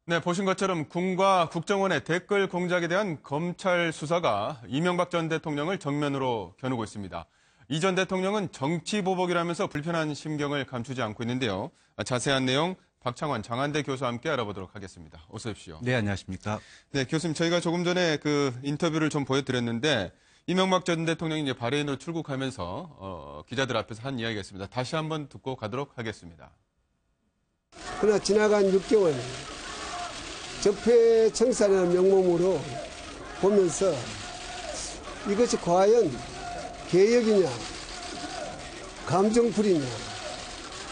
네, 보신 것처럼 군과 국정원의 댓글 공작에 대한 검찰 수사가 이명박 전 대통령을 정면으로 겨누고 있습니다. 이 전 대통령은 정치보복이라면서 불편한 심경을 감추지 않고 있는데요. 자세한 내용 박창환 장한대 교수와 함께 알아보도록 하겠습니다. 어서 오십시오. 네, 안녕하십니까. 네, 교수님, 저희가 조금 전에 그 인터뷰를 좀 보여드렸는데 이명박 전 대통령이 이제 바레인으로 출국하면서 기자들 앞에서 한 이야기가 있습니다. 다시 한번 듣고 가도록 하겠습니다. 그러나 지나간 6개월 적폐청산이라는 명목으로 보면서 이것이 과연 개혁이냐, 감정풀이냐,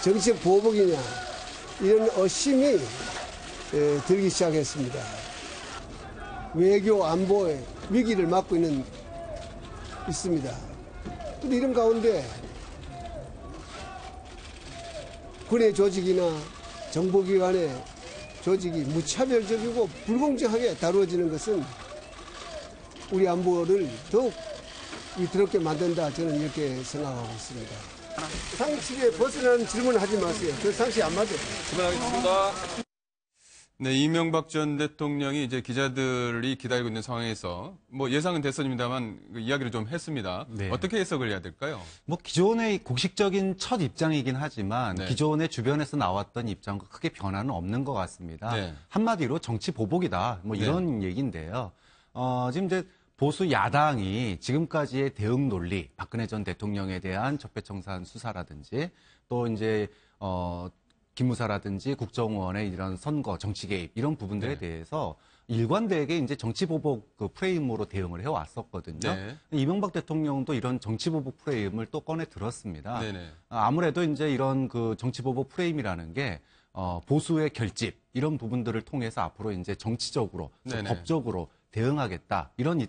정치적 보복이냐 이런 의심이 들기 시작했습니다. 외교 안보의 위기를 맞고 있습니다. 그런데 이런 가운데 군의 조직이나 정보기관의 조직이 무차별적이고 불공정하게 다루어지는 것은 우리 안보를 더욱 위태롭게 만든다, 저는 이렇게 생각하고 있습니다. 상식에 벗어나는 질문을 하지 마세요. 그 상식이 안 맞아요. 질문하겠습니다. 네, 이명박 전 대통령이 이제 기자들이 기다리고 있는 상황에서 뭐 예상은 됐습니다만 그 이야기를 좀 했습니다. 네. 어떻게 해석을 해야 될까요? 뭐 기존의 공식적인 첫 입장이긴 하지만 네. 기존의 주변에서 나왔던 입장과 크게 변화는 없는 것 같습니다. 네. 한마디로 정치 보복이다. 뭐 네. 이런 얘기인데요. 지금 이제 보수 야당이 지금까지의 대응 논리, 박근혜 전 대통령에 대한 적폐청산 수사라든지 또 이제 기무사라든지 국정원의 이런 선거, 정치 개입 이런 부분들에 네. 대해서 일관되게 이제 정치보복 그 프레임으로 대응을 해왔었거든요. 네. 이명박 대통령도 이런 정치보복 프레임을 또 꺼내 들었습니다. 네네. 아무래도 이제 이런 그 정치보복 프레임이라는 게 보수의 결집 이런 부분들을 통해서 앞으로 이제 정치적으로, 네네. 법적으로 대응하겠다 이런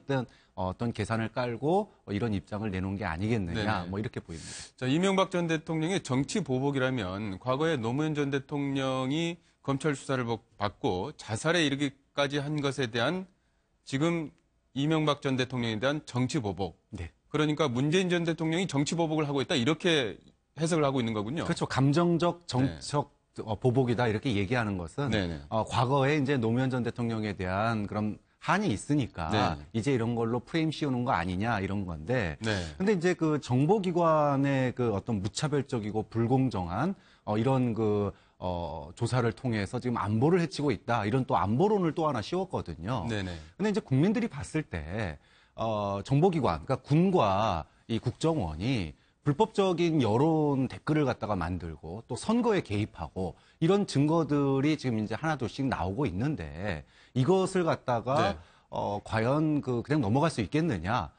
어떤 계산을 깔고 이런 입장을 내놓은 게 아니겠느냐 네네. 뭐 이렇게 보입니다. 자, 이명박 전 대통령의 정치 보복이라면 과거에 노무현 전 대통령이 검찰 수사를 받고 자살에 이르기까지 한 것에 대한 지금 이명박 전 대통령에 대한 정치 보복. 네. 그러니까 문재인 전 대통령이 정치 보복을 하고 있다 이렇게 해석을 하고 있는 거군요. 그렇죠. 감정적, 정치적 보복이다 이렇게 얘기하는 것은 네네. 과거에 이제 노무현 전 대통령에 대한 그런 한이 있으니까 네. 이제 이런 걸로 프레임 씌우는 거 아니냐 이런 건데. 네. 근데 이제 그 정보기관의 그 어떤 무차별적이고 불공정한 이런 조사를 통해서 지금 안보를 해치고 있다. 이런 또 안보론을 또 하나 씌웠거든요. 네네. 근데 이제 국민들이 봤을 때 정보기관, 그러니까 군과 이 국정원이 불법적인 여론 댓글을 갖다가 만들고 또 선거에 개입하고 이런 증거들이 지금 이제 하나둘씩 나오고 있는데 이것을 갖다가 네. 과연 그냥 넘어갈 수 있겠느냐?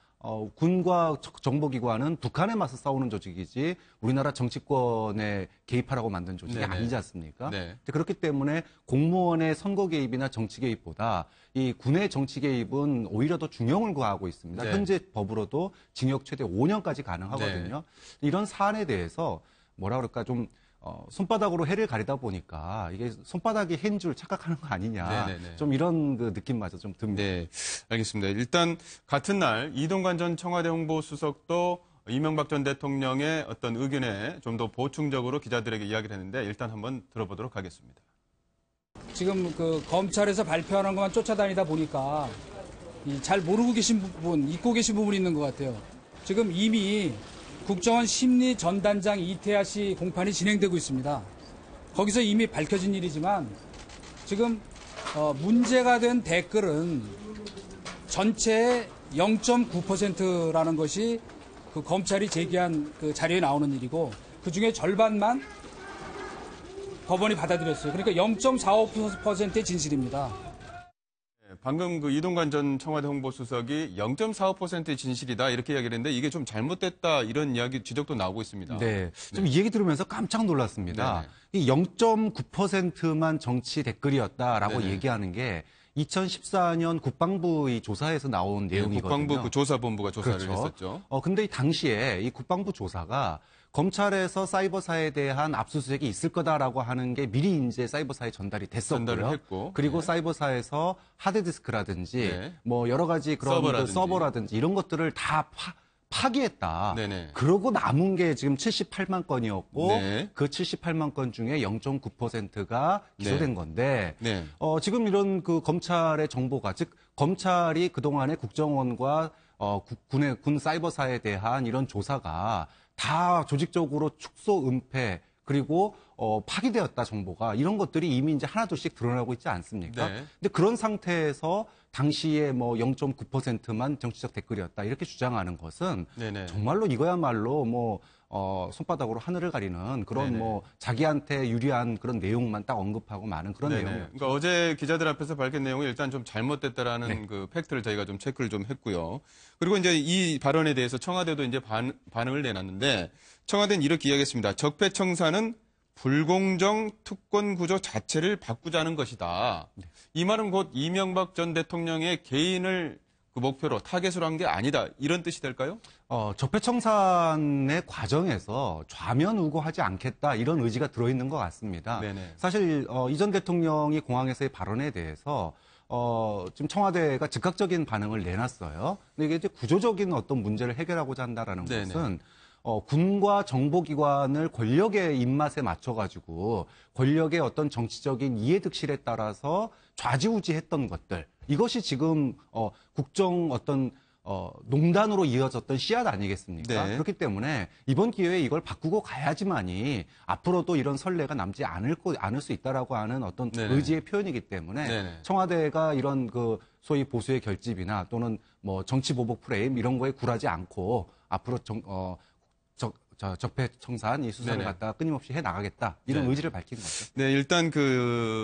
군과 정보기관은 북한에 맞서 싸우는 조직이지 우리나라 정치권에 개입하라고 만든 조직이 네네. 아니지 않습니까? 네. 그렇기 때문에 공무원의 선거 개입이나 정치 개입보다 이 군의 정치 개입은 오히려 더 중형을 구하고 있습니다. 네. 현재 법으로도 징역 최대 5년까지 가능하거든요. 이런 사안에 대해서 뭐라 그럴까 좀 손바닥으로 해를 가리다 보니까 이게 손바닥이 해인 줄 착각하는 거 아니냐. 네네네. 좀 이런 그 느낌마저 좀 듭니다. 네, 알겠습니다. 일단 같은 날 이동관 전 청와대 홍보수석도 이명박 전 대통령의 어떤 의견에 좀 더 보충적으로 기자들에게 이야기를 했는데 일단 한번 들어보도록 하겠습니다. 지금 그 검찰에서 발표하는 것만 쫓아다니다 보니까 잘 모르고 계신 부분, 잊고 계신 부분이 있는 것 같아요. 지금 이미 국정원 심리 전단장 이태하 씨 공판이 진행되고 있습니다. 거기서 이미 밝혀진 일이지만 지금 문제가 된 댓글은 전체의 0.9%라는 것이 그 검찰이 제기한 그 자료에 나오는 일이고 그 중에 절반만 법원이 받아들였어요. 그러니까 0.45%의 진실입니다. 방금 그 이동관 전 청와대 홍보수석이 0.45%의 진실이다 이렇게 이야기를 했는데 이게 좀 잘못됐다 이런 이야기 지적도 나오고 있습니다. 네. 좀 이 얘기 들으면서 깜짝 놀랐습니다. 이 0.9%만 정치 댓글이었다라고 네네. 얘기하는 게 2014년 국방부 이 조사에서 나온 내용이거든요. 국방부 그 조사본부가 조사를 그렇죠. 했었죠. 근데 이 당시에 이 국방부 조사가 검찰에서 사이버사에 대한 압수수색이 있을 거다라고 하는 게 미리 이제 사이버사에 전달이 됐었고요. 전달을 했고. 그리고 네. 사이버사에서 하드디스크라든지 네. 뭐 여러 가지 그런 서버라든지. 서버라든지 이런 것들을 다 파기했다. 네네. 그러고 남은 게 지금 78만 건이었고 네. 그 78만 건 중에 0.9%가 기소된 네. 건데 네. 지금 이런 그 검찰의 정보가 즉 검찰이 그동안에 국정원과 군 사이버사에 대한 이런 조사가 다 조직적으로 축소, 은폐 그리고 파기되었다 정보가 이런 것들이 이미 이제 하나둘씩 드러나고 있지 않습니까? 네. 근데 그런 상태에서 당시에 뭐 0.9%만 정치적 댓글이었다 이렇게 주장하는 것은 네네. 정말로 이거야말로 뭐 손바닥으로 하늘을 가리는 그런 네네. 뭐 자기한테 유리한 그런 내용만 딱 언급하고 많은 그런 네네. 내용이었죠. 그러니까 어제 기자들 앞에서 밝힌 내용이 일단 좀 잘못됐다라는 네. 그 팩트를 저희가 좀 체크를 좀 했고요. 그리고 이제 이 발언에 대해서 청와대도 이제 반응을 내놨는데 청와대는 이렇게 이야기했습니다. 적폐청산은 불공정 특권 구조 자체를 바꾸자는 것이다. 이 말은 곧 이명박 전 대통령의 개인을 그 목표로 타겟으로 한 게 아니다. 이런 뜻이 될까요? 적폐청산의 과정에서 좌면우고하지 않겠다 이런 의지가 들어있는 것 같습니다. 네네. 사실 이 전 대통령이 공항에서의 발언에 대해서 지금 청와대가 즉각적인 반응을 내놨어요. 근데 이게 이제 구조적인 어떤 문제를 해결하고자 한다라는 네네. 것은 군과 정보기관을 권력의 입맛에 맞춰가지고 권력의 어떤 정치적인 이해득실에 따라서 좌지우지했던 것들 이것이 지금 국정 어떤 농단으로 이어졌던 씨앗 아니겠습니까? 네. 그렇기 때문에 이번 기회에 이걸 바꾸고 가야지만이 앞으로도 이런 선례가 남지 않을 수 있다라고 하는 어떤 네네. 의지의 표현이기 때문에 네네. 청와대가 이런 그 소위 보수의 결집이나 또는 뭐 정치 보복 프레임 이런 거에 굴하지 않고 앞으로 적폐청산 이 수사를 네네. 갖다가 끊임없이 해 나가겠다 이런 네. 의지를 밝힌 거죠. 네, 일단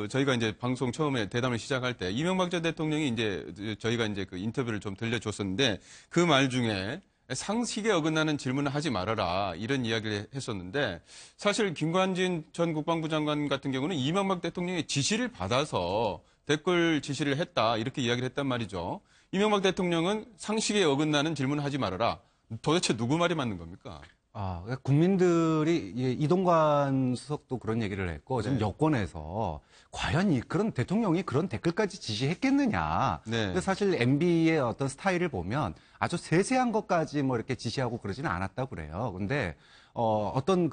저희가 이제 방송 처음에 대담을 시작할 때 이명박 전 대통령이 이제 저희가 이제 그 인터뷰를 좀 들려줬었는데 그 말 중에 상식에 어긋나는 질문을 하지 말아라 이런 이야기를 했었는데 사실 김관진 전 국방부 장관 같은 경우는 이명박 대통령의 지시를 받아서 댓글 지시를 했다 이렇게 이야기를 했단 말이죠. 이명박 대통령은 상식에 어긋나는 질문을 하지 말아라. 도대체 누구 말이 맞는 겁니까? 그러니까 국민들이 이동관 수석도 그런 얘기를 했고 지금 네. 여권에서 과연 그런 대통령이 그런 댓글까지 지시했겠느냐. 네. 근데 사실 MB의 어떤 스타일을 보면 아주 세세한 것까지 뭐 이렇게 지시하고 그러지는 않았다고 그래요. 근데 어떤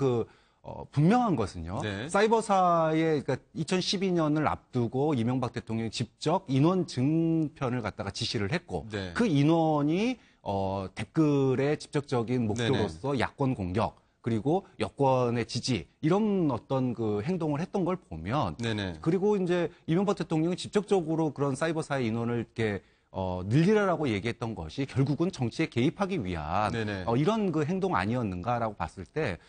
분명한 것은요. 네. 사이버사의 그러니까 2012년을 앞두고 이명박 대통령이 직접 인원 증편을 갖다가 지시를 했고 네. 그 인원이 댓글의 직접적인 목표로서 야권 공격 그리고 여권의 지지 이런 어떤 그 행동을 했던 걸 보면 네네. 그리고 이제 이명박 대통령이 직접적으로 그런 사이버사의 인원을 이렇게 늘리라라고 얘기했던 것이 결국은 정치에 개입하기 위한 네네. 이런 그 행동 아니었는가라고 봤을 때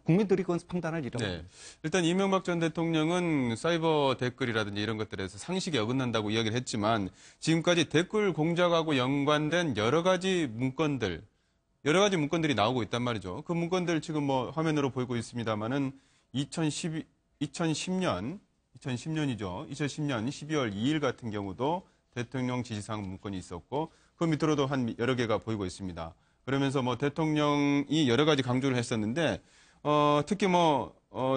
국민들이 그건 판단할 일은 네. 일단 이명박 전 대통령은 사이버 댓글이라든지 이런 것들에서 상식에 어긋난다고 이야기를 했지만 지금까지 댓글 공작하고 연관된 여러 가지 문건들이 나오고 있단 말이죠. 그 문건들 지금 뭐 화면으로 보이고 있습니다만은 2010년이죠. 2010년 12월 2일 같은 경우도 대통령 지시사항 문건이 있었고 그 밑으로도 한 여러 개가 보이고 있습니다. 그러면서 뭐 대통령이 여러 가지 강조를 했었는데 특히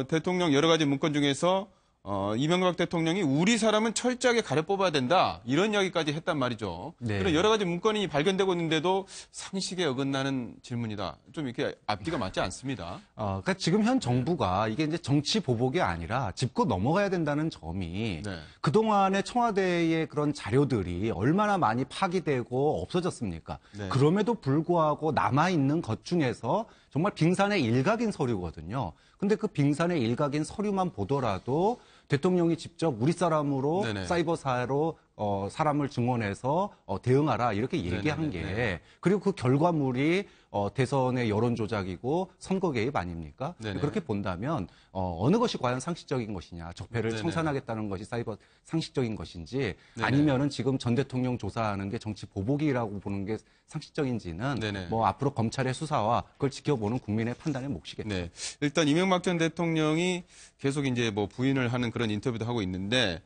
대통령 여러 가지 문건 중에서 이명박 대통령이 우리 사람은 철저하게 가려 뽑아야 된다 이런 이야기까지 했단 말이죠. 네. 그런 여러 가지 문건이 발견되고 있는데도 상식에 어긋나는 질문이다. 좀 이렇게 앞뒤가 맞지 않습니다. 그러니까 지금 현 정부가 이게 이제 정치 보복이 아니라 짚고 넘어가야 된다는 점이 네. 그동안의 청와대의 그런 자료들이 얼마나 많이 파기되고 없어졌습니까? 네. 그럼에도 불구하고 남아있는 것 중에서 정말 빙산의 일각인 서류거든요. 근데 그 빙산의 일각인 서류만 보더라도 대통령이 직접 우리 사람으로 네네. 사이버사로 사람을 증원해서 대응하라 이렇게 얘기한 네네네. 게 그리고 그 결과물이 대선의 여론 조작이고 선거 개입 아닙니까? 네네. 그렇게 본다면 어느 것이 과연 상식적인 것이냐, 적폐를 네네. 청산하겠다는 것이 사이버 상식적인 것인지 네네. 아니면은 지금 전 대통령 조사하는 게 정치 보복이라고 보는 게 상식적인지는 네네. 뭐 앞으로 검찰의 수사와 그걸 지켜보는 국민의 판단의 몫이겠죠. 네. 일단 이명박 전 대통령이 계속 이제 뭐 부인을 하는 그런 인터뷰도 하고 있는데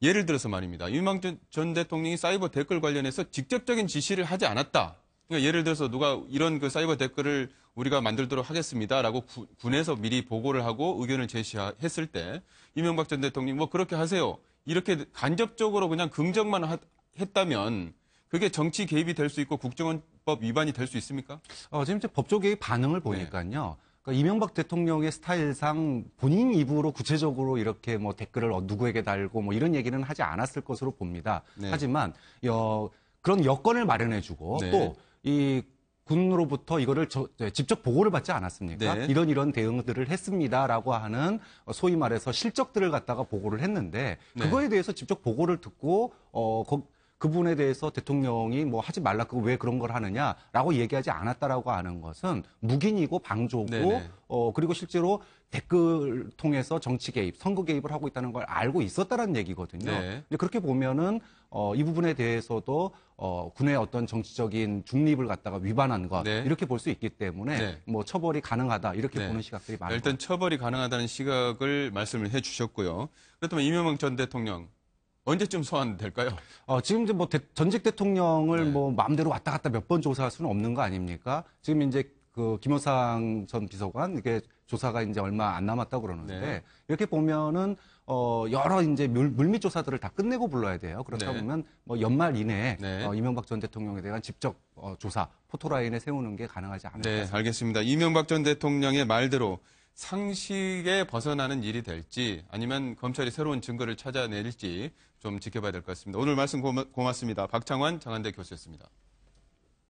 예를 들어서 말입니다. 이명박 전 대통령이 사이버 댓글 관련해서 직접적인 지시를 하지 않았다. 그러니까 예를 들어서 누가 이런 그 사이버 댓글을 우리가 만들도록 하겠습니다라고 군에서 미리 보고를 하고 의견을 제시했을 때 이명박 전 대통령이 뭐 그렇게 하세요. 이렇게 간접적으로 그냥 긍정만 했다면 그게 정치 개입이 될 수 있고 국정원법 헌법 위반이 될 수 있습니까? 지금 이제 법조계의 반응을 보니까요. 그러니까 이명박 대통령의 스타일상 본인 입으로 구체적으로 이렇게 뭐 댓글을 누구에게 달고 뭐 이런 얘기는 하지 않았을 것으로 봅니다. 네. 하지만 그런 여건을 마련해주고 네. 또 이 군으로부터 이거를 직접 보고를 받지 않았습니까? 네. 이런 대응들을 했습니다라고 하는 소위 말해서 실적들을 갖다가 보고를 했는데 네. 그거에 대해서 직접 보고를 듣고 그분에 대해서 대통령이 뭐 하지 말라, 그거 왜 그런 걸 하느냐라고 얘기하지 않았다라고 하는 것은 묵인이고 방조고, 네네. 그리고 실제로 댓글 통해서 정치 개입, 선거 개입을 하고 있다는 걸 알고 있었다는 얘기거든요. 네. 근데 그렇게 보면은, 이 부분에 대해서도, 군의 어떤 정치적인 중립을 갖다가 위반한 것, 네. 이렇게 볼 수 있기 때문에, 네. 뭐 처벌이 가능하다, 이렇게 네. 보는 시각들이 많아요. 일단 처벌이 가능하다는 시각을 말씀을 해 주셨고요. 그렇다면 이명박 전 대통령 언제쯤 소환될까요? 지금 이제 뭐 전직 대통령을 네. 뭐 마음대로 왔다 갔다 몇 번 조사할 수는 없는 거 아닙니까? 지금 이제 그 김호상 전 비서관 이게 조사가 이제 얼마 안 남았다고 그러는데 네. 이렇게 보면은 여러 이제 물밑 조사들을 다 끝내고 불러야 돼요. 그렇다 네. 보면 뭐 연말 이내에 네. 이명박 전 대통령에 대한 직접 조사 포토라인에 세우는 게 가능하지 않을까. 네, 알겠습니다. 이명박 전 대통령의 말대로 상식에 벗어나는 일이 될지 아니면 검찰이 새로운 증거를 찾아낼지 좀 지켜봐야 될 것 같습니다. 오늘 말씀 고맙습니다. 박창환 장한대 교수였습니다.